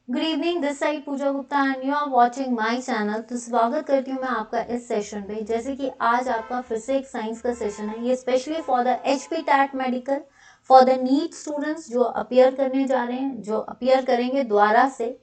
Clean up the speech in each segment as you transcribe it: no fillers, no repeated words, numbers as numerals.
Good evening, this side Pooja Gupta and you are watching my channel. तो स्वागत करती हूँ मैं आपका इस सेशन पे। जैसे कि आज आपका फिजिक्स साइंस का सेशन है, ये specially for the HP TET medical, for the NEET students जो अपियर करने जा रहे हैं, जो अपियर करेंगे द्वारा से,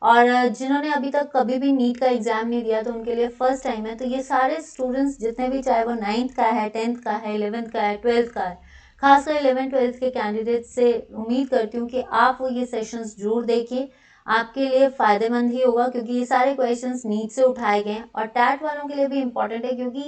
और जिन्होंने अभी तक कभी भी नीट का एग्जाम नहीं दिया तो उनके लिए फर्स्ट टाइम है। तो ये सारे स्टूडेंट्स जितने भी, चाहे वो 9th का है, 10th का है, 11th का है, 12th का है, खासकर 11th 12th के कैंडिडेट से उम्मीद करती हूँ कि आप वो ये सेशंस जरूर देखिए। आपके लिए फायदेमंद ही होगा क्योंकि ये सारे क्वेश्चंस नीट से उठाए गए हैं और टैट वालों के लिए भी इम्पोर्टेंट है क्योंकि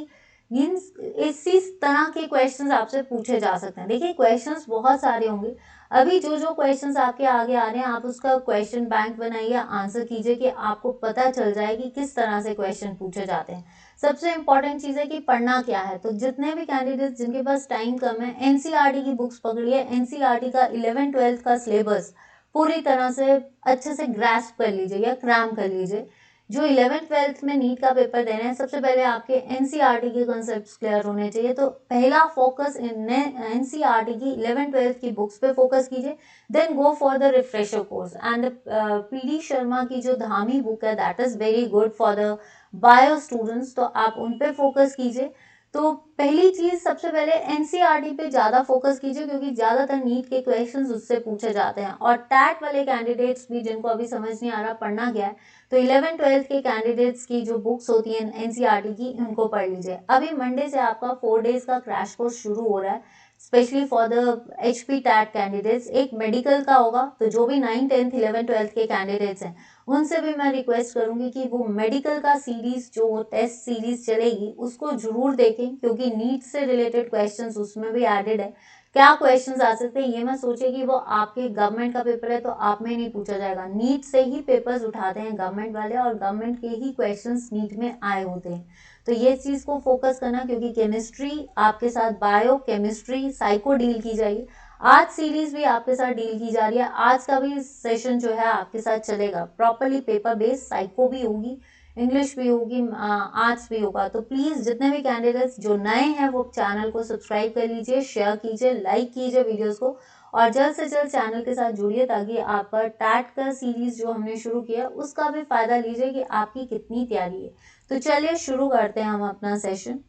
इन इसी तरह के क्वेश्चंस आपसे पूछे जा सकते हैं। देखिए, क्वेश्चंस बहुत सारे होंगे। अभी जो जो क्वेश्चंस आपके आगे आ रहे हैं, आप उसका क्वेश्चन बैंक बनाइए, आंसर कीजिए कि आपको पता चल जाए कि किस तरह से क्वेश्चन पूछे जाते हैं। सबसे इम्पोर्टेंट चीज़ है कि पढ़ना क्या है। तो जितने भी कैंडिडेट्स जिनके पास टाइम कम है, एनसीईआरटी की बुक्स पकड़िए। एनसीईआरटी का 11th 12th का सिलेबस पूरी तरह से अच्छे से ग्रास्प कर लीजिए या क्रैम कर लीजिए। जो 11th 12th में नीट का पेपर दे रहे हैं, सबसे पहले आपके एनसीईआरटी के कॉन्सेप्ट्स क्लियर होने चाहिए। तो पहला फोकस एनसीईआरटी की 11th 12th की बुक्स पे फोकस कीजिए। Then go for the refresher course and PD Sharma की जो धामी बुक है, that is very good for the bio students, तो आप उन पे फोकस कीजिए। तो पहली चीज, सबसे पहले एनसीईआरटी पे ज्यादा फोकस कीजिए क्योंकि ज्यादातर नीट के क्वेश्चंस उससे पूछे जाते हैं। और टैट वाले कैंडिडेट्स भी जिनको अभी समझ नहीं आ रहा पढ़ना क्या है, तो 11th 12th के कैंडिडेट्स की जो बुक्स होती हैं एनसीईआरटी की, उनको पढ़ लीजिए। अभी मंडे से आपका 4 days का क्रैश कोर्स शुरू हो रहा है, specially for the HP TET candidates. एक मेडिकल का होगा, तो जो भी 9th 10th 11th 12th के कैंडिडेट्स हैं उनसे भी मैं रिक्वेस्ट करूंगी कि वो मेडिकल का सीरीज, जो टेस्ट सीरीज चलेगी, उसको जरूर देखें क्योंकि नीट से रिलेटेड क्वेश्चंस उसमें भी एडेड है। क्या क्वेश्चंस आ सकते हैं ये मैं सोचे कि वो आपके गवर्नमेंट का पेपर है तो आप में नहीं पूछा जाएगा। नीट से ही पेपर्स उठाते हैं गवर्नमेंट वाले और गवर्नमेंट के ही क्वेश्चंस नीट में आए होते हैं। तो ये चीज को फोकस करना क्योंकि केमिस्ट्री आपके साथ, बायो केमिस्ट्री, साइको डील की जाएगी। आज सीरीज भी आपके साथ डील की जा रही है। आज का भी सेशन जो है आपके साथ चलेगा प्रॉपरली पेपर बेस्ड। साइको भी होगी, इंग्लिश भी होगी, आर्ट्स भी होगा। तो प्लीज जितने भी कैंडिडेट्स जो नए हैं वो चैनल को सब्सक्राइब कर लीजिए, शेयर कीजिए, लाइक कीजिए वीडियोस को, और जल्द से जल्द चैनल के साथ जुड़िए ताकि आपका टैट का सीरीज जो हमने शुरू किया उसका भी फायदा लीजिए कि आपकी कितनी तैयारी है। तो चलिए शुरू करते हैं हम अपना सेशन।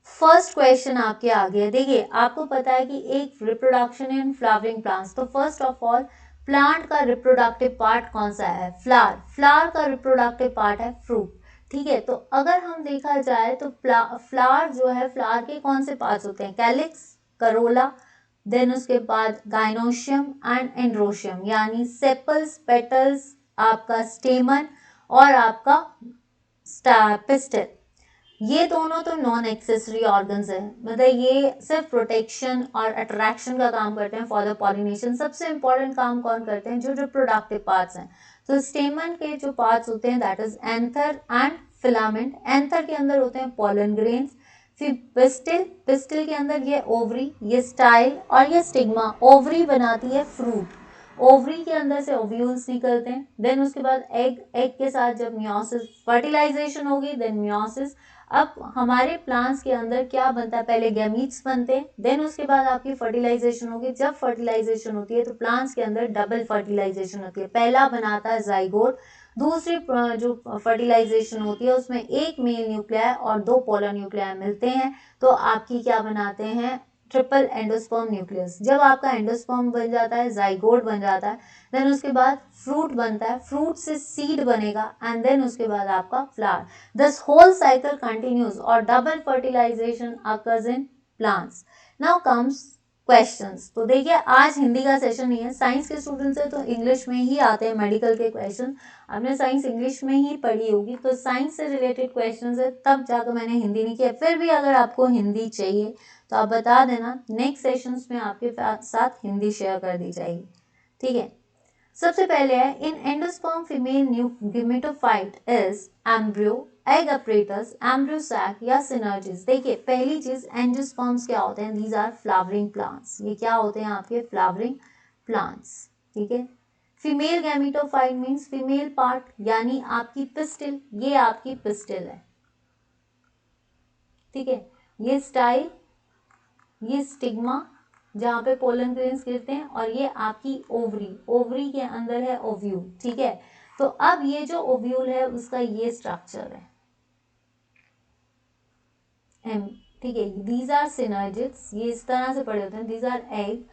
फर्स्ट क्वेश्चन आपके आगे है। देखिए, आपको पता है कि एक रिप्रोडक्शन इन फ्लावरिंग प्लांट्स, तो फर्स्ट ऑफ ऑल प्लांट का रिप्रोडक्टिव पार्ट कौन सा है? फ्लावर। फ्लावर का रिप्रोडक्टिव पार्ट है फ्रूट। ठीक है, तो अगर हम देखा जाए तो फ्लावर जो है, फ्लावर के कौन से पार्ट्स होते हैं? कैलिक्स, करोला, देन उसके बाद गाइनोशियम एंड एंड्रोशियम, यानी सेपल्स, पेटल्स, आपका स्टेमन और आपका पिस्टल। ये दोनों तो नॉन एक्सेसरी ऑर्गन्स है, मतलब ये सिर्फ प्रोटेक्शन और अट्रैक्शन का काम करते हैं फॉर द पॉलिनेशन। सबसे इंपॉर्टेंट काम कौन करते हैं? जो रिप्रोडक्टिव पार्ट्स हैं। तो स्टेमन के जो पार्ट्स होते हैं, that is anther and filament. Anther के अंदर होते हैं पोलन ग्रेन्स। फिर पिस्टिल, पिस्टिल के अंदर ये ओवरी, ये स्टाइल और ये स्टिग्मा। ओवरी बनाती है फ्रूट, ओवरी के अंदर से ओव्यूल्स निकलते हैं। देन उसके बाद एग, एग के साथ जब मियोसिस, फर्टिलाइजेशन होगी, देन मियोसिस। अब हमारे प्लांट्स के अंदर क्या बनता है? पहले गैमीट्स बनते हैं, देन उसके बाद आपकी फर्टिलाइजेशन होगी। जब फर्टिलाइजेशन होती है तो प्लांट्स के अंदर डबल फर्टिलाइजेशन होती है। पहला बनाता है जाइगोट, दूसरी जो फर्टिलाइजेशन होती है उसमें एक मेल न्यूक्लियाई और दो पोलर न्यूक्लियाई मिलते हैं, तो आपकी क्या बनाते हैं? Triple endosperm nucleus. जब आपका एंडोस्पर्म बन जाता है, जाइगोट बन जाता है, देन उसके बाद फ्रूट बनता है, फ्रूट से सीड बनेगा एंड देन उसके बाद आपका flower. This whole cycle continues और double fertilisation occurs in plants. Now comes questions. तो देखिए, आज हिंदी का सेशन नहीं है, साइंस के स्टूडेंट्स है तो इंग्लिश में ही आते हैं मेडिकल के क्वेश्चन। आपने साइंस इंग्लिश में ही पढ़ी होगी, तो साइंस से रिलेटेड क्वेश्चंस है, तब जाकर मैंने हिंदी नहीं किया। फिर भी अगर आपको हिंदी चाहिए तो आप बता देना, नेक्स्ट सेशंस में आपके साथ हिंदी शेयर कर दी जाएगी। ठीक है, सबसे पहले है, in endosperm female gametophyte is embryo, egg apparatus, embryo sac या सिनर्जिस। देखिए, पहली चीज, एंडोस्पर्म्स क्या होते हैं? These are flowering plants. ये क्या होते हैं? आपके फ्लावरिंग प्लांट्स। ठीक है, female gametophyte means female part, यानी आपकी पिस्टिल, ये आपकी पिस्टिल है। ठीक है, ये स्टाइल, ये स्टिग्मा जहाँ पे पोलन ग्रेन्स गिरते हैं, और ये आपकी ओवरी, ओवरी के अंदर है ओव्यूल, ठीक है। तो अब ये जो ओव्यूल है उसका ये स्ट्रक्चर है, ठीक है। दीज आर सिनर्जिड्स, ये इस तरह से पड़े होते हैं। दीज आर एग,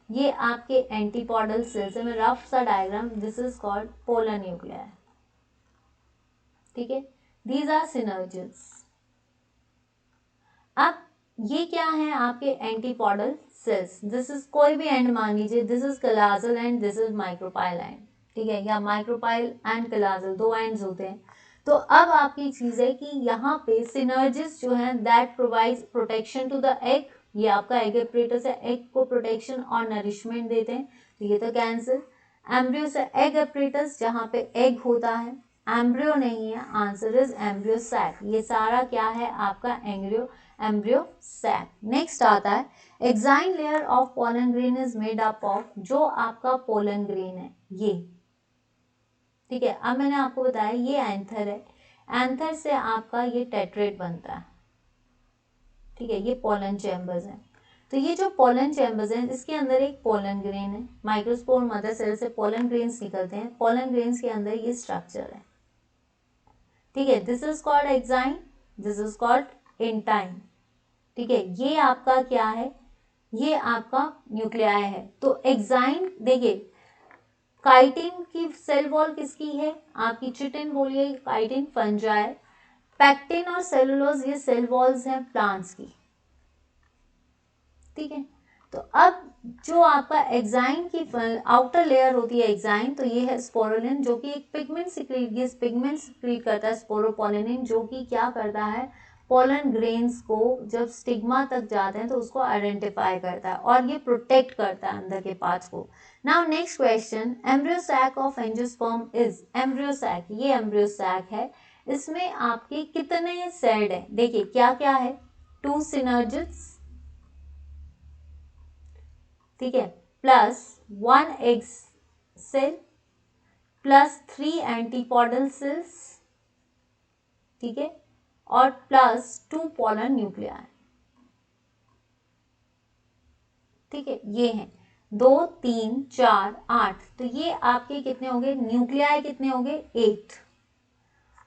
ये आपके एंटीपोडल सेल्स है। मैं रफ सा diagram, this is called polar nuclei, ठीक है। These are synergids. अब ये क्या है आपके एंटीपोडल सेल्स, दिस इज कोई भी एंड मान लीजिए, this is chalazal and this is micropyle and, ठीक है, या माइक्रोपाइल एंड कलाजल, दो एंड्स होते हैं। तो अब आपकी चीज है कि यहाँ पे सिनर्जिस जो है that provides protection to the egg, ये आपका एग एपरेटस है, एग को प्रोटेक्शन और नरिशमेंट देते हैं, तो ये तो कैंसर। एम्ब्रियो से एग एपरेटस, जहाँ पे एग होता है, एम्ब्रियो नहीं है, आंसर इज एम्ब्रियो सैक। ये सारा क्या है आपका एम्ब्रियो सैक। नेक्स्ट आता है exine layer of pollen grain is made up of, जो आपका पोलन ग्रेन है ये, ठीक है। अब मैंने आपको बताया ये एंथर है, एंथर से आपका ये टेट्रेट बनता है, ठीक है, ये पोलन चैम्बर्स हैं। तो ये जो पोलन चैम्बर्स हैं इसके अंदर एक पोलन ग्रेन है, माइक्रोस्पोर मदर सेल से पोलन ग्रेन्स निकलते हैं, पोलन ग्रेन्स के अंदर ये स्ट्रक्चर है, ठीक है। This is called exine, this is called intine, ठीक है। ये आपका क्या है, ये आपका न्यूक्लियाई है। तो एक्साइन देखिए, काइटिन की सेल वॉल किसकी है आपकी, चिटिन बोलिए, काइटिन फंजाई, पैक्टिन और सेलुलोज ये सेल वॉल्स हैं प्लांट्स की, ठीक है। तो अब जो आपका एक्साइन की आउटर लेयर होती है एक्साइन, तो ये है स्पोरुलिन, जो कि एक पिगमेंट सिक्रीट, ये पिगमेंट सिक्रीट करता है स्पोरोपोलिनिन, जो कि क्या करता है पोलन ग्रेन्स को जब स्टिग्मा तक जाते हैं तो उसको आइडेंटिफाई करता है और ये प्रोटेक्ट करता है अंदर के पार्ट्स को। Now next question, embryo sac of angiosperm is, embryo sac, ये एम्ब्रियो सैक है, इसमें आपके कितने सेल्ड है, देखिए क्या क्या है, 2 सिनर्जिड्स, ठीक है, plus 1 egg cell, plus 3 antipodal cells, ठीक है, और प्लस 2 पोलन न्यूक्लियाई, ठीक है। ये हैं 2 3 4 8, तो ये आपके कितने हो गए न्यूक्लियाई, कितने हो गए 8।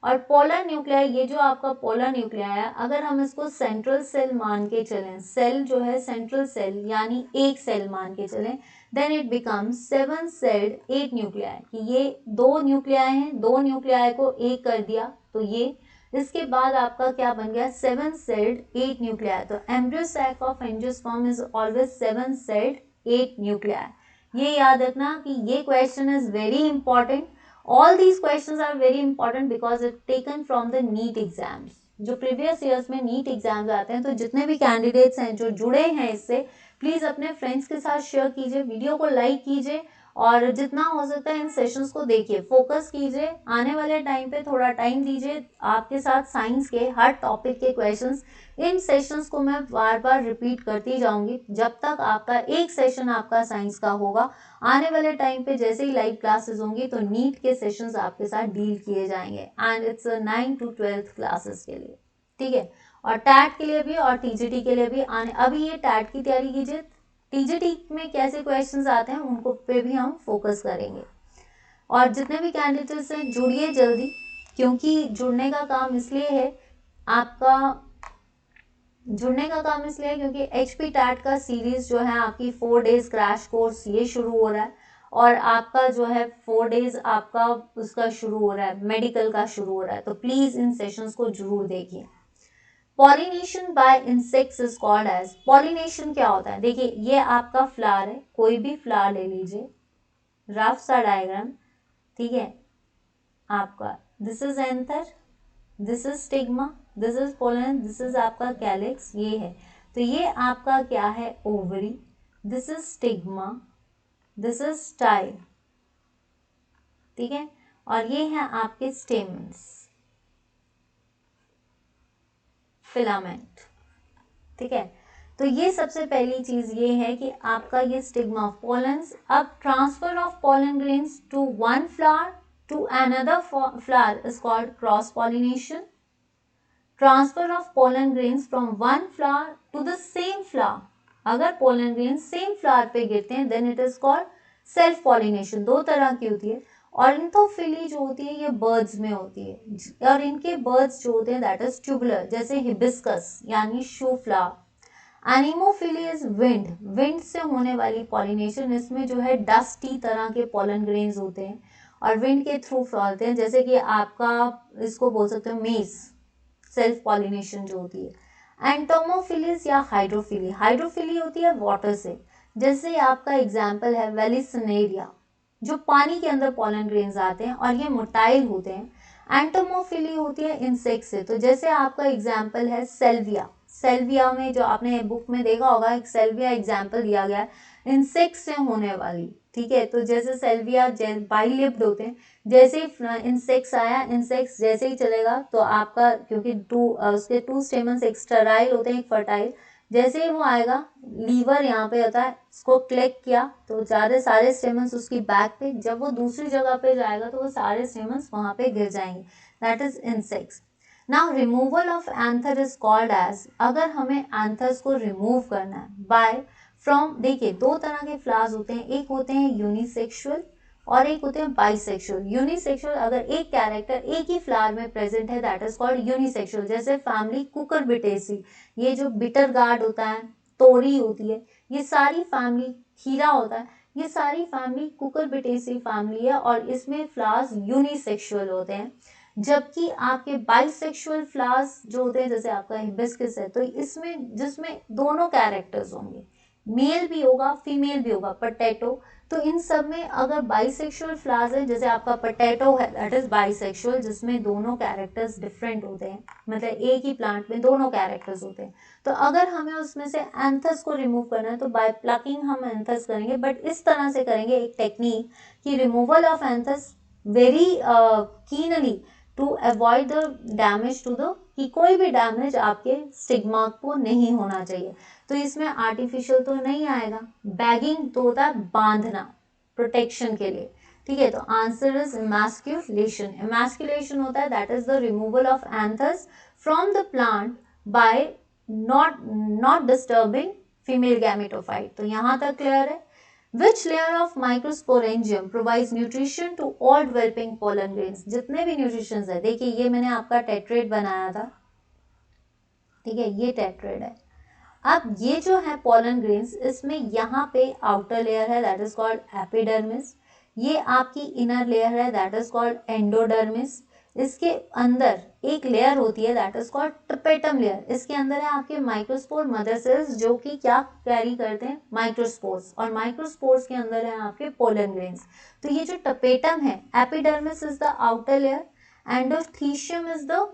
और पोलर न्यूक्लियाई, ये जो आपका पोलर न्यूक्लियाई है, अगर हम इसको सेंट्रल सेल मान के चलें, सेल जो है सेंट्रल सेल यानी एक सेल मान के चलें, then it becomes 7 celled 8 nuclei, कि ये 2 न्यूक्लियाई हैं, 2 न्यूक्लियाई को एक कर दिया, तो ये इसके बाद आपका क्या बन गया 7 सेल्ड 8 न्यूक्लियाई। तो embryo sac of angiosperm is always 7 celled 8 nuclei. ये याद रखना कि ये question is very important. All these questions are very important because it's taken from the NEET exams. जो प्रीवियस ईयर्स में नीट एग्जाम्स आते हैं, तो जितने भी कैंडिडेट्स हैं जो जुड़े हैं इससे, प्लीज़ अपने फ्रेंड्स के साथ शेयर कीजिए, वीडियो को लाइक कीजिए और जितना हो सकता है इन सेशंस को देखिए, फोकस कीजिए, आने वाले टाइम पे थोड़ा टाइम दीजिए। आपके साथ साइंस के हर टॉपिक के क्वेश्चंस, इन सेशंस को मैं बार बार रिपीट करती जाऊंगी जब तक आपका एक सेशन आपका साइंस का होगा। आने वाले टाइम पे जैसे ही लाइव क्लासेस होंगी तो नीट के सेशंस आपके साथ डील किए जाएंगे, एंड इट्स 9 to 12 क्लासेस के लिए, ठीक है। और टैट के लिए भी और टीजीटी के लिए भी आने, अभी ये टैट की तैयारी कीजिए, टीजीटी में कैसे क्वेश्चंस आते हैं उनको पे भी हम फोकस करेंगे। और जितने भी कैंडिडेट्स हैं जुड़िए जल्दी, क्योंकि जुड़ने का काम इसलिए है आपका, जुड़ने का काम इसलिए क्योंकि एचपी टैट का सीरीज जो है आपकी 4 डेज क्रैश कोर्स ये शुरू हो रहा है, और आपका जो है 4 डेज आपका उसका शुरू हो रहा है, मेडिकल का शुरू हो रहा है, तो प्लीज इन सेशंस को जरूर देखिए। Pollination by insects is called as, pollination क्या होता है, देखिए ये आपका फ्लावर है, कोई भी फ्लावर ले लीजिए, रफ सा डायग्राम, ठीक है आपका, this is anther, this is stigma, this is pollen, this is आपका कैलिक्स, ये है। तो ये आपका क्या है ovary, this is stigma, this is style, ठीक है, और ये है आपके स्टेमन्स, फिलामेंट, ठीक है। तो ये सबसे पहली चीज ये है कि आपका ये स्टिग्मा ऑफ पोलन्स। अब transfer of pollen grains to one flower to another flower is called cross pollination. Transfer of pollen grains from one flower to the same flower अगर पोलन ग्रेन सेम फ्लावर पे गिरते हैं then it is called self pollination. दो तरह की होती है। Ornithophily जो होती है ये बर्ड्स में होती है और इनके बर्ड्स जो होते हैं दैट इज ट्यूबुलर, जैसे हिबिस्कस यानी show flower. Anemophily is wind, wind से होने वाली पॉलिनेशन। इसमें जो है डस्टी तरह के पोलन ग्रेन्स होते हैं और विंड के थ्रू फैलते हैं, जैसे कि आपका इसको बोल सकते हो मेज, सेल्फ पॉलिनेशन जो होती है। एंटोमोफिलिस या हाइड्रोफिली, हाइड्रोफिली होती है वाटर से, जैसे आपका एग्जाम्पल है वेलिसनेरिया जो पानी के अंदर पोलन ग्रेन्स आते हैं और ये मोटाइल होते हैं। एंटोमोफिली होती है इंसेक्ट से, तो जैसे आपका एग्जाम्पल है सेल्विया, सेल्विया में जो आपने बुक में देखा होगा एक सेल्विया एग्जाम्पल दिया गया है इंसेक्ट से होने वाली, ठीक है। तो जैसे सेल्विया बाइलिप्ड होते हैं, जैसे ही इंसेक्ट्स आया, इंसेक्ट्स जैसे ही चलेगा तो आपका, क्योंकि उसके टू स्टेमन्स एक स्टेराइल होते हैं एक फर्टाइल, जैसे ही वो आएगा लीवर यहाँ पे होता है, इसको क्लिक किया तो ज़्यादा सारे स्टेमन्स उसकी बैक पे, जब वो दूसरी जगह पे जाएगा तो वो सारे स्टेमन्स वहाँ पे गिर जाएंगे, that is insects. Now removal of anther is called as, अगर हमें एंथर्स को रिमूव करना है बाय फ्रॉम, देखिए दो तरह के फ्लावर्स होते हैं, एक होते हैं यूनिसेक्सुअल और एक होते हैं बाइसेक्सुअल। यूनिसेक्सुअल अगर एक कैरेक्टर एक ही फ्लावर में प्रेजेंट है दैट इज कॉल्ड यूनिसेक्सुअल, जैसे फैमिली कुकुरबिटेसी, ये जो बिटर गार्ड होता है, तोरी होती है, ये सारी फैमिली, खीरा होता है, ये सारी फैमिली कुकुरबिटेसी फैमिली है और इसमें फ्लावर्स यूनिसेक्सुअल होते हैं। जबकि आपके बाइसेक्सुअल फ्लावर्स जो होते हैं, जैसे आपका हिबिस्कस है, तो इसमें जिसमें दोनों कैरेक्टर्स होंगे, मेल भी होगा फीमेल भी होगा, पोटैटो, तो इन सब में अगर बाइसेक्सुअल फ्लावर्स है, जैसे आपका पोटैटो है दैट इज बाइसेक्सुअल, जिसमें दोनों कैरेक्टर्स डिफरेंट होते हैं, मतलब एक ही प्लांट में दोनों कैरेक्टर्स होते हैं। तो अगर हमें उसमें से एंथस को रिमूव करना है तो बाय प्लकिंग हम एंथस करेंगे, बट इस तरह से करेंगे एक टेक्निक कि removal of anthers very keenly to avoid the damage to the, कि कोई भी डैमेज आपके स्टिग्मा को नहीं होना चाहिए। तो इसमें आर्टिफिशियल तो नहीं आएगा, बैगिंग तो होता है बांधना प्रोटेक्शन के लिए, ठीक है। तो आंसर इज इमैस्कुलेशन। इमैस्कुलेशन होता है that is the removal of anthers from the plant by not disturbing female gametophyte. तो यहाँ तक क्लियर है। Which layer of microsporangium provides nutrition to all developing pollen grains? जितने भी न्यूट्रिशंस है, देखिए ये मैंने आपका टेट्रेड बनाया था, ठीक है, ये टेट्रेड है। अब ये जो है पोलन ग्रेन्स, इसमें यहाँ पे आउटर लेयर है दैट इज कॉल्ड एपिडर्मिस, ये आपकी इनर लेयर है दैट इज कॉल्ड एंडोडर्मिस, इसके अंदर एक लेयर होती है that is called tapetum layer, इसके अंदर है आपके माइक्रोस्पोर मदर सेल्स जो कि क्या कैरी करते हैं, माइक्रोस्पोर्स, और माइक्रोस्पोर्स के अंदर है आपके पोलन ग्रेन्स। तो ये जो टपेटम है, epidermis is the outer layer, endothecium is the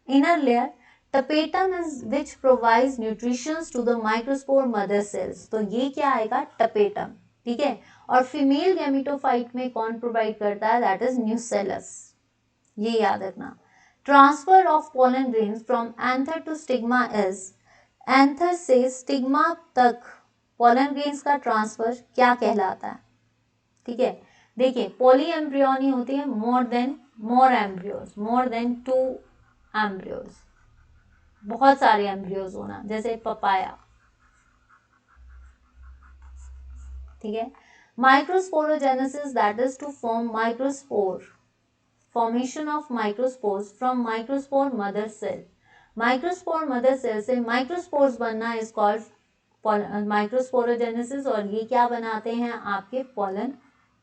inner layer, tapetum is which provides nutrition to the microspore mother cells। तो ये क्या आएगा, टपेटम, ठीक है। और फीमेल गैमेटोफाइट में कौन प्रोवाइड करता है, दैट इज न्यूसेलस, ये याद रखना। Transfer of pollen grains from anther to stigma is, anther से स्टिग्मा तक पोलन ग्रेन्स का ट्रांसफर क्या कहलाता है, ठीक है। देखिए पॉली एम्ब्रियोनी होती है, more embryos, more than 2 embryos, बहुत सारे एम्ब्रियोज होना, जैसे पपाया, ठीक है। Microsporogenesis that is to form microspore, formation of microspores from microspore mother cell, microspore mother cell से माइक्रोस्पोर्स बनना इज कॉल्ड माइक्रोस्पोरोजेनेसिस, और ये क्या बनाते हैं, आपके पोलन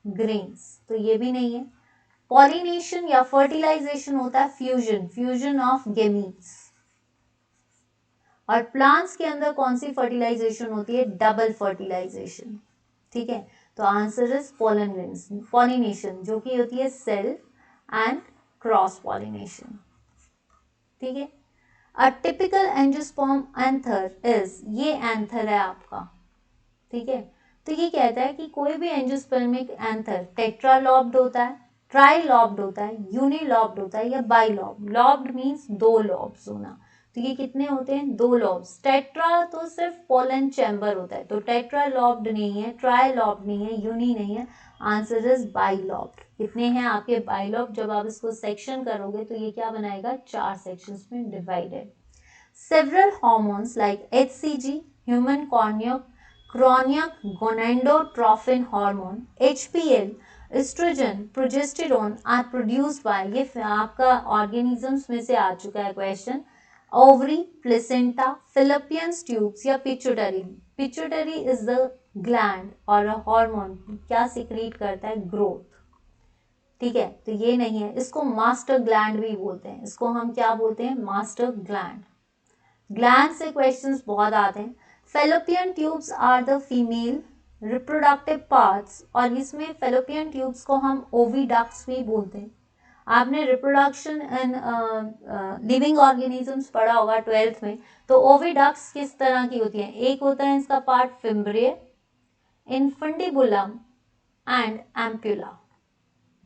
ग्रेन्स। तो ये भी नहीं है। पॉलिनेशन या फर्टिलाइजेशन होता है फ्यूजन, फ्यूजन ऑफ गेमीट्स, और प्लांट्स के अंदर कौन सी फर्टिलाइजेशन होती है, डबल फर्टिलाइजेशन, ठीक है। तो answer is pollen grains. Pollination जो कि होती है सेल्फ एंड क्रॉस पॉलिनेशन, ठीक है। A typical angiosperm anther is, ये एंथर है आपका, ठीक है। तो ये कहता है कि कोई भी एंजियोस्पर्मिक एंथर टेट्रालॉब्ड होता है, ट्राइलॉब्ड होता है, यूनिलॉब्ड होता है या बाइलॉब्ड। लॉब्ड मीन्स 2 लॉब्स होना, तो ये कितने होते हैं, 2 लॉब्स। टेट्रा तो सिर्फ पोलन चैम्बर होता है, तो टेट्रालॉब्ड नहीं है, ट्राइलॉब्ड नहीं है, यूनि नहीं है, आंसर इज बाइलॉब्ड। कितने हैं आपके बाइलॉब्ड, जब आप इसको सेक्शन करोगे तो ये क्या बनाएगा, 4 सेक्शंस में divided. Several hormones like HCG, human कॉर्नियो chronic gonadotrophin hormone, HPL, oestrogen, progesterone are produced by, ये आपका ऑर्गेनिजम्स में से आ चुका है question, ovary, placenta, fallopian tubes या pituitary. Pituitary is the gland और हार्मोन क्या सिक्रीट करता है, ग्रोथ. ठीक है, तो ये नहीं है, इसको मास्टर ग्लैंड भी बोलते हैं, इसको हम क्या बोलते हैं, मास्टर ग्लैंड. ग्लैंड से क्वेश्चंस बहुत आते हैं. Fallopian tubes are the female reproductive parts, और इसमें फेलोपियन ट्यूब्स को हम ओविडक्ट्स भी बोलते हैं. आपने रिप्रोडक्शन एंड लिविंग ऑर्गेनिजम्स पढ़ा होगा 12th में, तो ओविडक्ट्स किस तरह की होती हैं, एक होता है इसका part fimbriae, infundibulum and ampulla.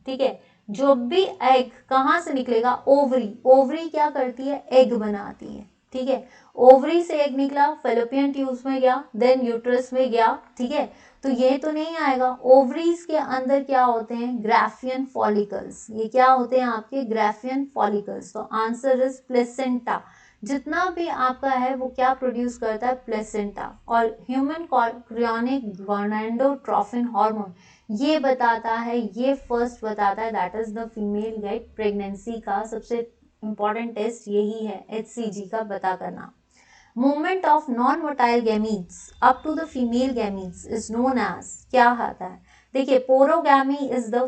ठीक है, जो भी एग कहाँ से निकलेगा, ओवरी. ओवरी क्या करती है, एग बनाती है. ठीक है, ओवरी से एग निकला, फेलोपियन ट्यूब्स में गया, देन यूट्रस में गया. ठीक है, तो ये तो नहीं आएगा. ओवरीज के अंदर क्या होते हैं, ग्राफियन फॉलिकल्स. ये क्या होते हैं आपके, ग्राफियन फॉलिकल्स. तो आंसर इज प्लेसेंटा. जितना भी आपका है वो क्या प्रोड्यूस करता है, प्लेसेंटा. और ह्यूमन क्रियोनिक गोनाडोट्रोफिन हार्मोन ये बताता है, ये फर्स्ट बताता है, that is the female get pregnancy का सबसे इंपॉर्टेंट टेस्ट यही है, HCG का पता करना. Movement of non motile gametes up to the female gametes is known as, क्या आता है, देखिए porogamy is the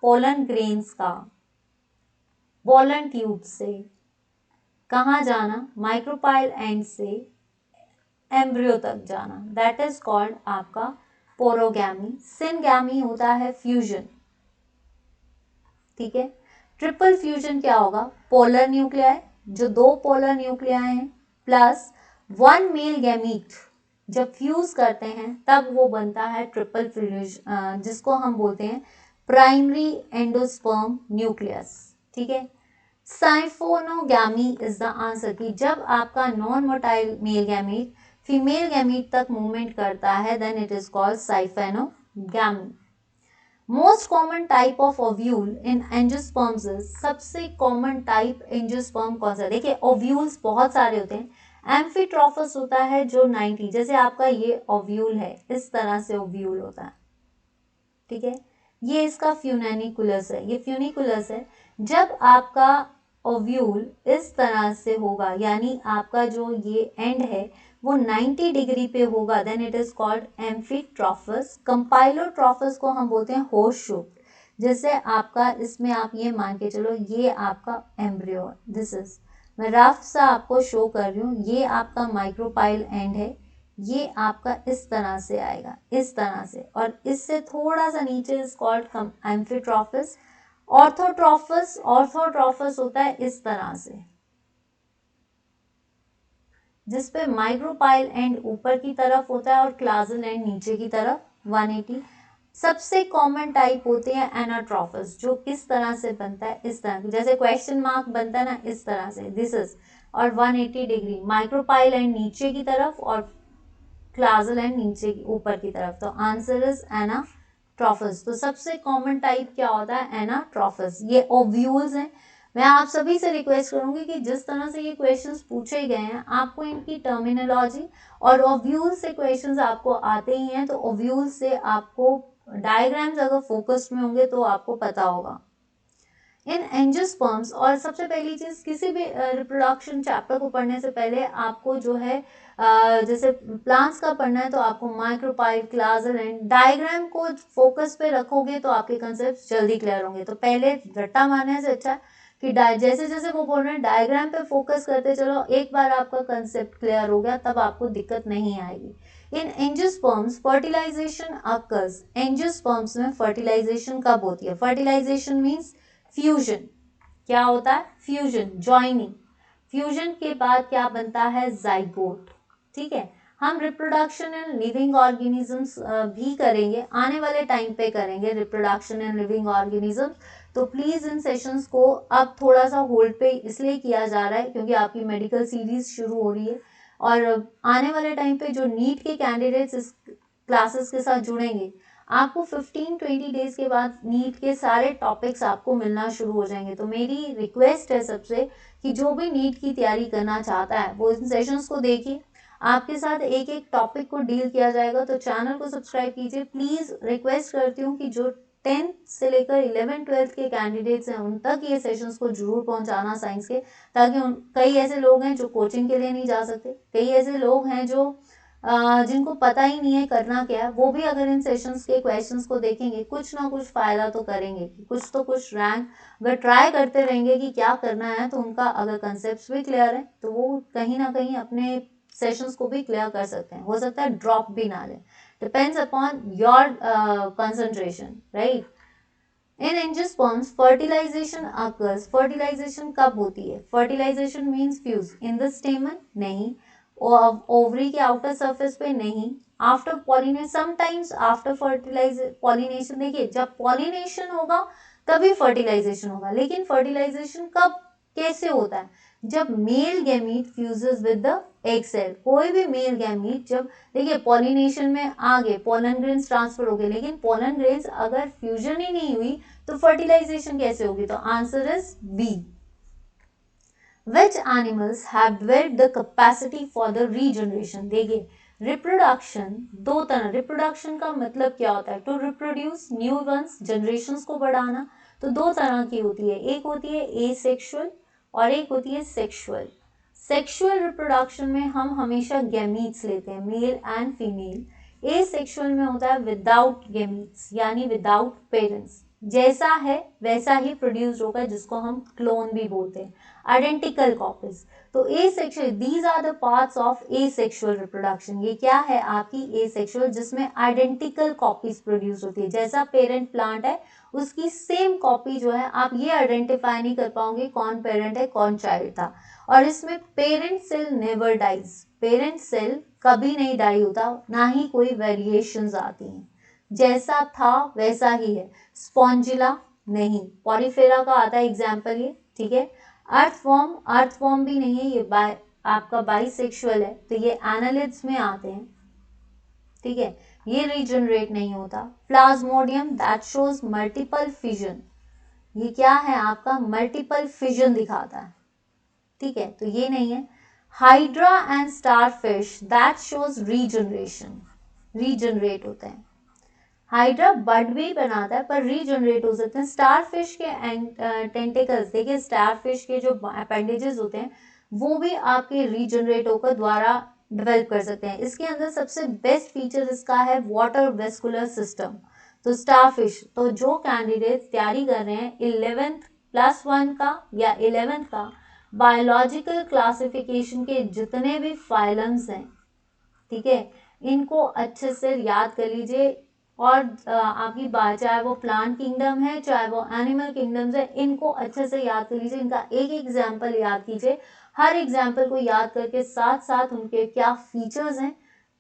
pollen grains का पोलन ट्यूब से कहाँ जाना, माइक्रोपाइल एंड से एम्ब्रियो तक जाना, दैट इज कॉल्ड आपका पोरोगैमी. सिनगैमी होता है फ्यूजन. ठीक है, ट्रिपल फ्यूजन क्या होगा, पोलर न्यूक्लियाई, जो दो पोलर न्यूक्लियाई हैं प्लस वन मेल गैमीट जब फ्यूज करते हैं तब वो बनता है ट्रिपल फ्यूजन, जिसको हम बोलते हैं प्राइमरी एंडोस्पर्म न्यूक्लियस. ठीक है, साइफोनोगैमी इज द आंसर, कि जब आपका non motile male gamete female gamete तक मूवमेंट करता है then it is called siphonogamy. Most common type of ovule in angiosperms is, सबसे कॉमन टाइप एंजियोस्पर्म कौन सा, देखिए ओव्यूल्स बहुत सारे होते हैं. एम्फीट्रॉफस होता है जो 90, जैसे आपका ये ओव्यूल है, इस तरह से ओव्यूल होता है. ठीक है, ये इसका फ्यूनिकुलस है, ये फ्यूनिकुलस है. जब आपका ओव्यूल इस तरह से होगा, यानी आपका जो ये एंड है वो 90 डिग्री पे होगा, देन इट इज कॉल्ड एम्फीट्रॉफस. कंपाइलोट्रॉफस को हम बोलते हैं होर्स शेप. जैसे आपका इसमें आप ये मान के चलो, ये आपका एम्ब्रियो, दिस इज, मैं रफ सा आपको शो कर रही हूँ, ये आपका माइक्रोपाइल एंड है, ये आपका इस तरह से आएगा, इस तरह से, और इससे थोड़ा सा नीचे इज कॉल्ड एम्फीट्रॉफस. ऑर्थोट्रॉफस, ऑर्थोट्रॉफस होता है इस तरह से, जिसपे माइक्रोपाइल एंड ऊपर की तरफ होता है और क्लाजल एंड नीचे की तरफ 180. सबसे कॉमन टाइप होते हैं एनाट्रॉफस, जो किस तरह से बनता है, इस तरह, जैसे क्वेश्चन मार्क बनता है ना, इस तरह से, दिस इज, और 180 डिग्री माइक्रोपाइल एंड नीचे की तरफ और क्लाजल एंड नीचे की ऊपर की तरफ. तो आंसर इज एनाट्रॉफस. तो सबसे कॉमन टाइप क्या होता है, एनाट्रॉफस. ये ओव्यूल्स हैं. मैं आप सभी से रिक्वेस्ट करूंगी कि जिस तरह से ये क्वेश्चंस पूछे गए हैं आपको इनकी टर्मिनोलॉजी, और ओव्यूल से क्वेश्चंस आपको आते ही हैं, तो ओव्यूल से आपको डायग्राम्स अगर फोकस में होंगे तो आपको पता होगा. इन एंजियोस्पर्म्स, और सबसे पहली चीज, किसी भी रिप्रोडक्शन चैप्टर को पढ़ने से पहले आपको जो है जैसे प्लांट्स का पढ़ना है तो आपको माइक्रोपाइल, क्लाजल एंड डायग्राम को फोकस पे रखोगे तो आपके कंसेप्ट जल्दी क्लियर होंगे. तो पहले रट्टा मारने से अच्छा कि जैसे जैसे वो बोल रहे हैं डायग्राम पे फोकस करते चलो, एक बार आपका कंसेप्ट क्लियर हो गया तब आपको दिक्कत नहीं आएगी. In angiosperms fertilisation occurs, angiosperms में फर्टिलाइजेशन कब होती है, फर्टिलाइजेशन मीन्स फ्यूजन. क्या होता है, फ्यूजन, जॉइनिंग. फ्यूजन के बाद क्या बनता है, जाइगोट. ठीक है, हम रिप्रोडक्शन इन लिविंग ऑर्गेनिजम्स भी करेंगे, आने वाले टाइम पे करेंगे रिप्रोडक्शन इन लिविंग ऑर्गेनिजम्स. तो प्लीज इन सेशंस को अब थोड़ा सा होल्ड पे इसलिए किया जा रहा है क्योंकि आपकी मेडिकल सीरीज शुरू हो रही है, और आने वाले टाइम पे जो नीट के कैंडिडेट्स इस क्लासेस के साथ जुड़ेंगे, आपको 15-20 डेज के बाद नीट के सारे टॉपिक्स आपको मिलना शुरू हो जाएंगे. तो मेरी रिक्वेस्ट है सबसे कि जो भी नीट की तैयारी करना चाहता है वो इन सेशंस को देखिए. आपके साथ एक एक टॉपिक को डील किया जाएगा। तो चैनल को सब्सक्राइब कीजिए। प्लीज़ रिक्वेस्ट करती हूँ कि जो 10th से लेकर 11th-12th के कैंडिडेट्स हैं उन तक ये सेशंस को जरूर पहुंचाना साइंस के, ताकि कई ऐसे लोग हैं जो कोचिंग के लिए नहीं जा सकते, कई ऐसे लोग हैं जो जिनको पता ही नहीं है करना क्या है, वो भी अगर इन सेशंस के क्वेश्चंस को देखेंगे कुछ ना कुछ फ़ायदा तो करेंगे, कि कुछ तो कुछ रैंक अगर ट्राई करते रहेंगे कि क्या करना है, तो उनका अगर कंसेप्ट भी क्लियर है तो वो कहीं ना कहीं अपने सेशंस को भी क्लियर कर सकते हैं। हो सकता है ड्रॉप भी ना लें, depends upon your concentration, right. In angiosperms fertilisation occurs. Fertilisation कब होती है? Fertilisation means fuse in the stamen, नहीं। ओवरी के आउटर सरफेस पे, नहीं। After pollination, sometimes after pollination. देखिए, जब पॉलिनेशन होगा तभी फर्टिलाइजेशन होगा, लेकिन फर्टिलाइजेशन कब कैसे होता है? जब male gamete fuses with the egg cell. कोई भी मेल गैमीट जब, देखिए पॉलिनेशन में आ गए, पोलन ग्रेन्स ट्रांसफर हो गए, लेकिन पोलन ग्रेन्स अगर फ्यूजन ही नहीं हुई तो फर्टिलाइजेशन कैसे होगी? तो answer is B. Which animals have developed the capacity for the regeneration? देखिए, रिप्रोडक्शन दो तरह, रिप्रोडक्शन का मतलब क्या होता है? To reproduce new ones, generations को बढ़ाना। तो दो तरह की होती है, एक होती है एसेक्सुअल और एक होती है सेक्सुअल। सेक्सुअल रिप्रोडक्शन में हम हमेशा गैमीट्स लेते हैं, मेल एंड फीमेल। एसेक्सुअल में होता है विदाउट गैमीट्स, यानी विदाउट पेरेंट्स, जैसा है वैसा ही प्रोड्यूस होगा, जिसको हम क्लोन भी बोलते हैं, आइडेंटिकल कॉपीज। तो asexual, these are the parts of asexual reproduction. ये क्या है आपकी एसेक्सुअल, जिसमें आइडेंटिकल कॉपीज प्रोड्यूस होती है, जैसा पेरेंट प्लांट है उसकी सेम कॉपी जो है, आप ये आइडेंटिफाई नहीं कर पाओगे कौन पेरेंट है कौन चाइल्ड था। और इसमें parent cell never dies, parent cell कभी नहीं डाई होता, ना ही कोई वेरिएशंस आती हैं, जैसा था वैसा ही है। स्पॉन्जिला नहीं, पॉलीफेरा का आता है एग्जाम्पल ये, ठीक है। अर्थवॉर्म, अर्थवॉर्म भी नहीं है, ये आपका बाइसेक्सुअल है, तो ये एनालिड्स में आते हैं, ठीक है, ये रीजनरेट नहीं होता। Plasmodium that shows multiple fission, ये क्या है आपका? मल्टीपल फिजन दिखाता है, ठीक है, तो ये नहीं है। Hydra and starfish that shows regeneration, regenerate होते हैं। हाइड्रा बड भी बनाता है पर रीजनरेट हो सकते हैं। स्टारफिश के टेंटिकल्स, देखिए स्टारफिश के जो अपेंडेजेस होते हैं वो भी आपके रीजनरेट होकर द्वारा डेवलप कर सकते हैं। इसके अंदर सबसे बेस्ट फीचर इसका है वाटर वेस्कुलर सिस्टम। तो स्टारफिश, तो जो कैंडिडेट तैयारी कर रहे हैं 11th+1 का या 11th का, बायोलॉजिकल क्लासिफिकेशन के जितने भी फाइलम्स हैं, ठीक है, इनको अच्छे से याद कर लीजिए। और आपकी बात, चाहे वो प्लांट किंगडम है चाहे वो एनिमल किंगडम्स है, इनको अच्छे से याद कर लीजिए, इनका एक एग्जाम्पल याद कीजिए। हर एग्जाम्पल को याद करके साथ साथ उनके क्या फीचर्स हैं,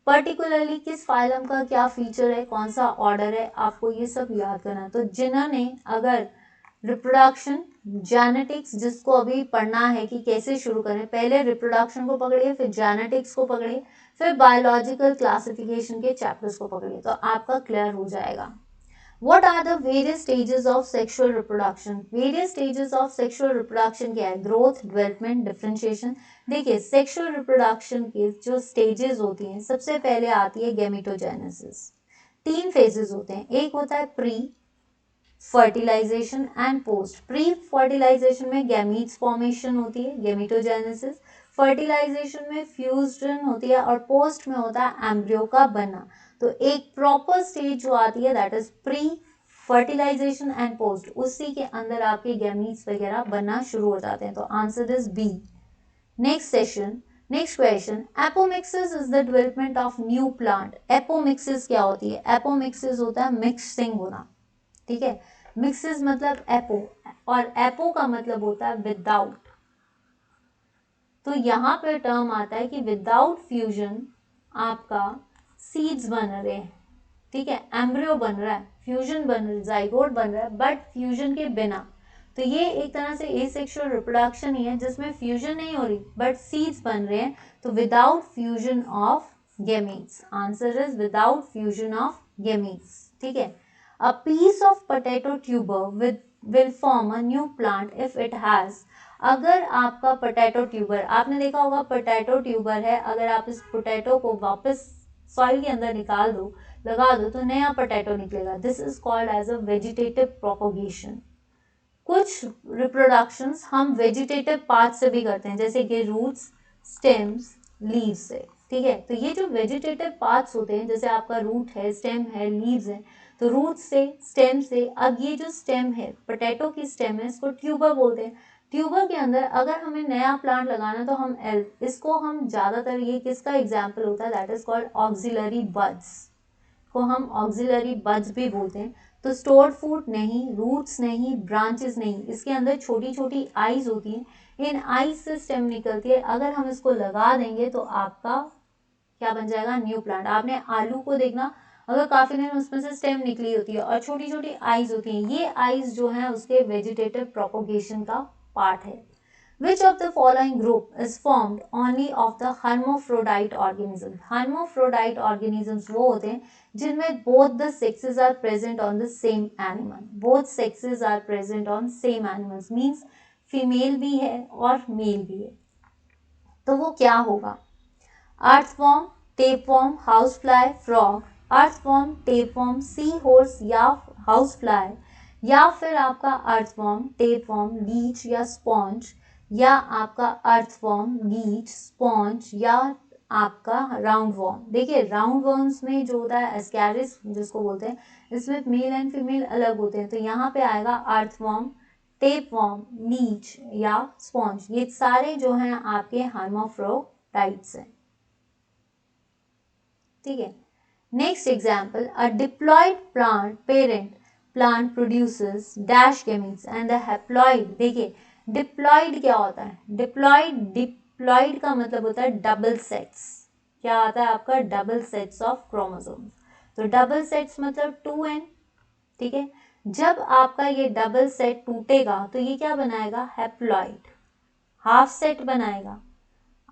पर्टिकुलरली किस फाइलम का क्या फीचर है, कौन सा ऑर्डर है, आपको ये सब याद करना है। तो जिन्होंने अगर रिप्रोडक्शन, जेनेटिक्स जिसको अभी पढ़ना है कि कैसे शुरू करें, पहले रिप्रोडक्शन को पकड़िए, फिर जेनेटिक्स को पकड़िए, फिर बायोलॉजिकल क्लासिफिकेशन के चैप्टर्स को पकड़िए, तो आपका क्लियर हो जाएगा। What are the various stages of sexual reproduction? Various stages of sexual reproduction क्या है? Growth, development, differentiation। देखिए सेक्सुअल रिप्रोडक्शन के जो स्टेजेस होती हैं, सबसे पहले आती है गैमेटोजेनेसिस। 3 फेजेस होते हैं, एक होता है pre fertilisation and post. Pre fertilisation में गैमीट्स फॉर्मेशन होती है, गैमेटोजेनेसिस। फर्टिलाइजेशन में फ्यूजन होती है और पोस्ट में होता है एम्ब्रियो का बनना। तो एक प्रॉपर स्टेज जो आती है that is pre fertilisation and post, उसी के अंदर आपके गैमीट्स वगैरह बनना शुरू हो जाते हैं। तो answer is B. Next question, apomixis is the development of new plant. Apomixis क्या होती है? एपोमिक्सिस होता है मिक्सिंग होना, ठीक है। मिक्सिस मतलब एपो, और एपो का मतलब होता है विदाउट। तो यहाँ पे टर्म आता है कि विदाउट फ्यूजन आपका सीड्स बन रहे हैं, ठीक है, एम्ब्रियो बन रहा है, फ्यूजन बन रहा है, जाइगोट बन रहा है, बट फ्यूजन के बिना। तो ये एक तरह से एसेक्सुअल रिप्रोडक्शन ही है, जिसमें फ्यूजन नहीं हो रही बट सीड्स बन रहे हैं। तो without fusion of gametes, answer is without fusion of gametes, ठीक है। A piece of potato tuber will form a new plant if it has अगर आपका पोटैटो ट्यूबर, आपने देखा होगा पोटैटो ट्यूबर है, अगर आप इस पोटैटो को वापस सॉइल के अंदर निकाल दो, लगा दो, तो नया पोटैटो निकलेगा। This is called as a vegetative propagation. कुछ रिप्रोडक्शंस हम वेजिटेटिव पार्ट से भी करते हैं, जैसे कि रूट्स, स्टेम्स, लीव्स से, ठीक है। तो ये जो वेजिटेटिव पार्ट्स होते हैं, जैसे आपका रूट है, स्टेम है, लीव्स है, तो रूट से, स्टेम से, अब ये जो स्टेम है, पोटैटो की स्टेम है, इसको ट्यूबर बोलते हैं। ट्यूबर के अंदर अगर हमें नया प्लांट लगाना है तो हम इसको हम ज़्यादातर, ये किसका एग्जाम्पल होता है, that is called auxiliary buds, को हम ऑक्सिलरी बड्स भी बोलते हैं। तो स्टोर्ड फूड नहीं, रूट्स नहीं, ब्रांचेस नहीं, इसके अंदर छोटी छोटी आईज होती हैं, इन आईज से स्टेम निकलती है। अगर हम इसको लगा देंगे तो आपका क्या बन जाएगा, न्यू प्लांट। आपने आलू को देखना, अगर काफी दिन उसमें से स्टेम निकली होती है और छोटी छोटी आईज होती हैं, ये आईज जो है उसके वेजिटेटिव प्रोपोगेशन का पार्ट है। Which of the following group is formed only of the hermaphrodite organisms? Hermaphrodite organisms वो होते हैं जिनमें both the sexes are present on the same animal. Both sexes are present on same animals means female भी है और male भी है। तो वो क्या होगा, earthworm, tapeworm, housefly, frog, earthworm, tapeworm, seahorse या हाउस फ्लाई, या फिर आपका अर्थवॉर्म, टेपवॉर्म, लीच या स्पॉन्ज, या आपका अर्थवॉर्म, लीच, स्पॉन्ज, या आपका राउंड वॉर्म। देखिए राउंड वॉर्म्स में जो होता है एस्कैरिस जिसको बोलते हैं, इसमें मेल एंड फीमेल अलग होते हैं। तो यहाँ पे आएगा अर्थवॉर्म, टेपवॉर्म, लीच या स्पॉन्ज, ये सारे जो हैं आपके हर्माफ्रोडाइट्स हैं, ठीक है। Next example, a diploid plant parent plant produces dash gametes and the haploid. देखिए डिप्लॉयड क्या होता है, डिप्लॉयड का मतलब होता है डबल सेट्स। क्या आता है आपका, डबल सेट्स ऑफ क्रोमोसोम्स। तो डबल सेट्स मतलब 2n, ठीक है। जब आपका ये डबल सेट टूटेगा तो ये क्या बनाएगा, हैप्लॉइड, हाफ सेट बनाएगा,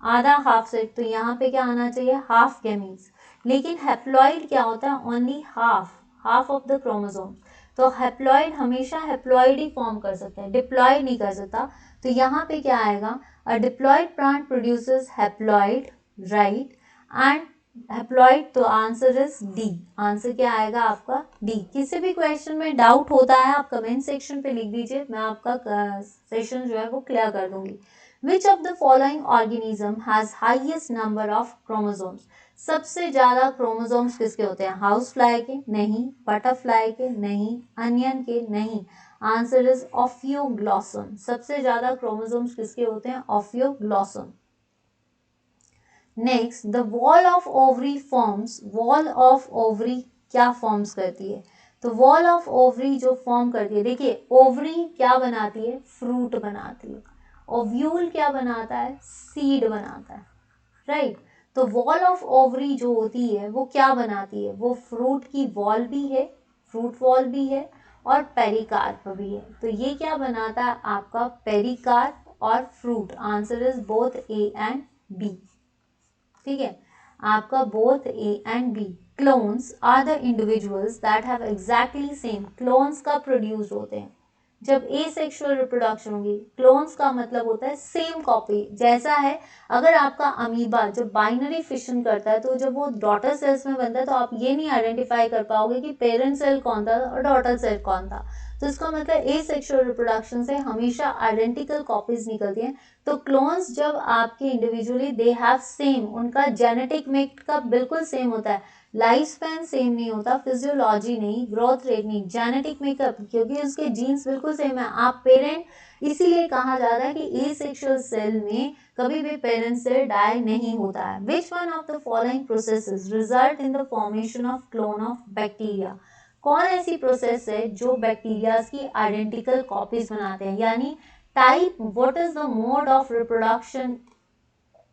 आधा हाफ सेट। तो यहाँ पे क्या आना चाहिए, हाफ गैमीट्स। लेकिन हैप्लॉइड क्या होता है, only half of the chromosome. तो हैप्लॉइड हमेशा हैप्लॉइड ही फॉर्म कर सकता है, डिप्लॉइड नहीं कर सकता। तो यहाँ पे क्या आएगा, a diploid plant produces haploid, right, and haploid. तो आंसर इज डी, आंसर क्या आएगा आपका डी। किसी भी क्वेश्चन में डाउट होता है आप कमेंट सेक्शन पे लिख दीजिए, मैं आपका सेशन जो है वो क्लियर कर दूंगी। Which of the following organism has highest number of chromosomes? सबसे ज्यादा क्रोमोसोम्स किसके होते हैं, हाउस फ्लाई के नहीं, बटरफ्लाई के नहीं, अनियन के नहीं, आंसर इज ऑफियोग्लॉसम। सबसे ज्यादा क्रोमोसोम्स किसके होते हैं, ophioglossum. Next, the wall of ovary forms, wall of ovary क्या फॉर्म्स करती है, तो वॉल ऑफ ओवरी जो फॉर्म करती है, देखिए ओवरी क्या बनाती है, फ्रूट बनाती है, ओव्यूल क्या बनाता है, सीड बनाता है, राइट। तो वॉल ऑफ ओवरी जो होती है वो क्या बनाती है, वो फ्रूट की वॉल भी है, फ्रूट वॉल भी है, और पेरिकार्प भी है। तो ये क्या बनाता है आपका, पेरिकार्प और fruit. Answer is both A and B, ठीक है, आपका both A and B. Clones are the individuals that have exactly same, clones का प्रोड्यूस होते हैं जब एसेक्सुअल रिप्रोडक्शन होगी। क्लोन्स का मतलब होता है सेम कॉपी जैसा है। अगर आपका अमीबा जब बाइनरी फिशन करता है तो जब वो डॉटर सेल्स में बनता है तो आप ये नहीं आइडेंटिफाई कर पाओगे कि पेरेंट सेल कौन था और डॉटर सेल कौन था। तो इसका मतलब एसेक्सुअल रिप्रोडक्शन से हमेशा आइडेंटिकल कॉपीज निकलती हैं। तो क्लोन्स जब आपके इंडिविजुअली दे हैव सेम, उनका जेनेटिक मेकअप बिल्कुल सेम होता है, लाइफ स्पैन सेम नहीं होता, फिजियोलॉजी नहीं, ग्रोथ रेट नहीं, जेनेटिक मेकअप, क्योंकि उसके जीन्स बिल्कुल सेम है। आप पेरेंट, इसीलिए कहा जाता है कि एसेक्सुअल सेल में कभी भी पेरेंट सेल डाई नहीं होता है। Which one of the following processes result in the formation of clone of bacteria? कौन ऐसी प्रोसेस है जो बैक्टीरिया की आइडेंटिकल कॉपीज बनाते हैं, यानी type, what is the mode of reproduction,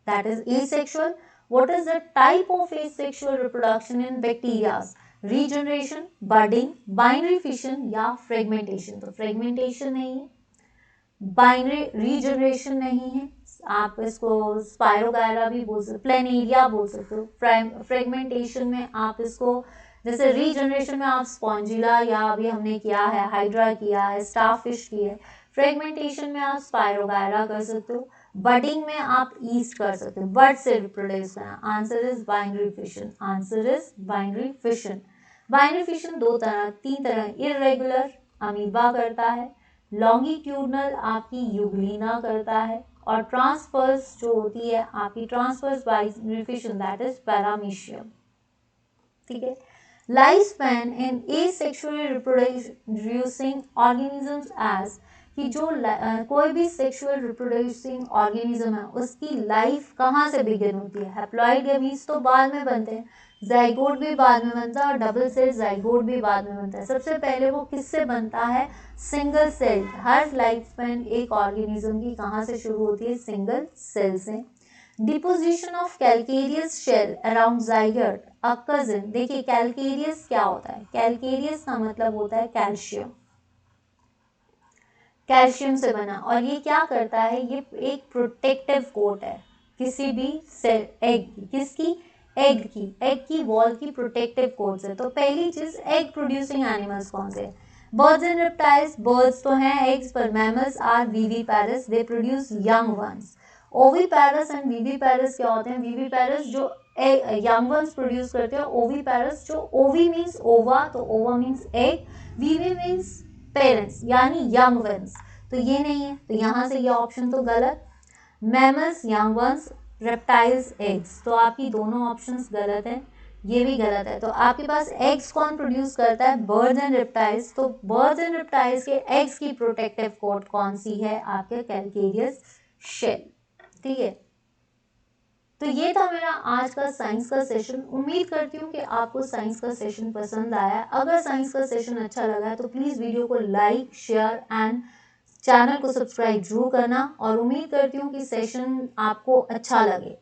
that is asexual. What is the type of asexual reproduction in bacteria? Regeneration, budding, binary fission या fragmentation? तो fragmentation नहीं है, बाइनरी रीजनरेशन नहीं है, आप इसको स्पायरोगायरा भी बोल सकते, प्लेनेरिया बोल सकते हो। फ्रेगमेंटेशन में आप इसको, जैसे रीजनरेशन में आप स्पॉन्जिला या अभी हमने किया है हाइड्रा किया है, स्टारफिश की है। फ्रेगमेंटेशन में आप स्पायरोगायरा कर सकते हो, बडिंग में आप ईस्ट कर सकते हो, बड से रिप्रोड्यूस करना। Answer is binary fission, answer is binary fission. Binary fission तीन तरह, इरेगुलर अमीबा करता है, लॉन्गिट्यूडनल आपकी यूग्लिना करता है, और ट्रांसफर्स जो होती है आपकी transfers binary fission that is paramecium. ठीक है। Life span in asexually reproducing organisms as कि जो कोई भी सेक्सुअल रिप्रोड्यूसिंग ऑर्गेनिज्म है उसकी लाइफ कहाँ से बिगिन होती है। हैप्लॉइड गैमीट्स तो बाद में बनते हैं, जाइगोट भी बाद में बनता है, और डबल सेल जाइगोट भी बाद में बनता है। सबसे पहले वो किससे बनता है, सिंगल सेल। हर लाइफ स्पैन एक ऑर्गेनिज्म की कहाँ से शुरू होती है, सिंगल सेल से। Deposition of calcareous shell around zygote occurs in, देखिए कैलकेरियस क्या होता है, कैलकेरियस का मतलब होता है कैल्शियम, कैल्शियम से बना, और ये क्या करता है, ये एक प्रोटेक्टिव कोट है किसी भी सेल, एग की, किसकी, एग की वॉल की प्रोटेक्टिव कोट है। तो पहली चीज, एग प्रोड्यूसिंग एनिमल्स कौन से, बर्ड्स एंड रेप्टाइल्स, बर्ड्स तो हैं एग्स, पर mammals are viviparous, they produce young ones. Oviparous and viviparous क्या होते हैं, विविपैरस जो यंग वंस प्रोड्यूस करते हैं, ओविपैरस जो, ओवी मीन्स ओवा, तो ओवा मीन्स एग, वीवी मीन्स पेरेंट्स यानी यंग वंस, तो ये नहीं है, तो यहाँ से ये ऑप्शन तो गलत। Mammals young ones, reptiles eggs, तो आपकी दोनों ऑप्शंस गलत हैं, ये भी गलत है। तो आपके पास एग्स कौन प्रोड्यूस करता है, बर्ड्स एंड रेप्टाइल्स, तो बर्ड्स एंड रेप्टाइल्स के एग्स की प्रोटेक्टिव कोट कौन सी है, आपके कैलकेरियस शेल। ठीक है, तो ये था मेरा आज का साइंस का सेशन। उम्मीद करती हूँ कि आपको साइंस का सेशन पसंद आया। अगर साइंस का सेशन अच्छा लगा है तो प्लीज़ वीडियो को लाइक, शेयर एंड चैनल को सब्सक्राइब जरूर करना, और उम्मीद करती हूँ कि सेशन आपको अच्छा लगे।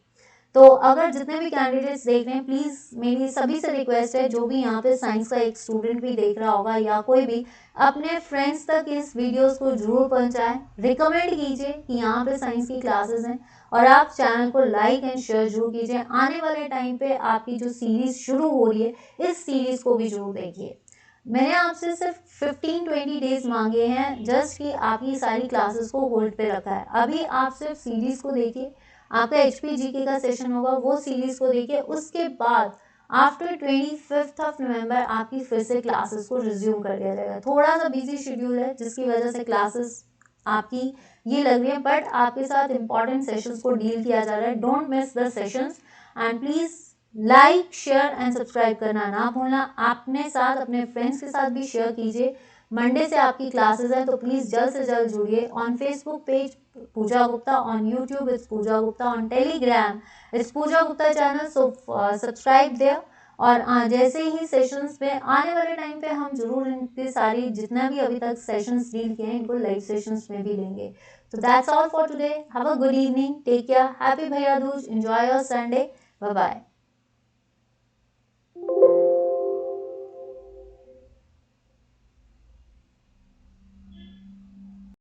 तो अगर जितने भी कैंडिडेट्स देख रहे हैं, प्लीज़ मेरी सभी से रिक्वेस्ट है, जो भी यहाँ पे साइंस का एक स्टूडेंट भी देख रहा होगा या कोई भी, अपने फ्रेंड्स तक इस वीडियोस को जरूर पहुँचाएं, रिकमेंड कीजिए कि यहाँ पे साइंस की क्लासेस हैं, और आप चैनल को लाइक एंड शेयर जरूर कीजिए। आने वाले टाइम पे आपकी जो सीरीज़ शुरू हो रही है, इस सीरीज़ को भी जरूर देखिए। मैंने आपसे सिर्फ 15-20 डेज मांगे हैं जस्ट कि आपकी सारी क्लासेस को होल्ड पे रखा है। अभी आप सिर्फ सीरीज़ को देखिए, आपका HP GK का सेशन होगा, वो सीरीज़ को देखिए, उसके बाद आफ्टर 25 नवंबर आपकी फिर से क्लासेस को रिज्यूम कर दिया जाएगा। थोड़ा सा बिजी शेड्यूल है जिसकी वजह से क्लासेस आपकी ये लग रही है, बट आपके साथ इंपॉर्टेंट सेशंस को डील किया जा रहा है। Don't miss the sessions and please like, share and subscribe करना ना भूलना। अपने साथ, अपने फ्रेंड्स के साथ भी शेयर कीजिए। मंडे से आपकी क्लासेस हैं, तो प्लीज़ जल्द से जल्द जुड़िए। On Facebook page Pooja Gupta, on YouTube it's Pooja Gupta, on Telegram it's Pooja Gupta channel, so subscribe there. और जैसे ही सेशंस में आने वाले टाइम पे हम जरूर इनके सारी जितना भी अभी तक सेशंस डील किए हैं, इनको लाइव सेशंस में भी लेंगे। तो that's all for today, have a good evening, take care, happy Bhaiya Dooj, enjoy your Sunday, bye bye.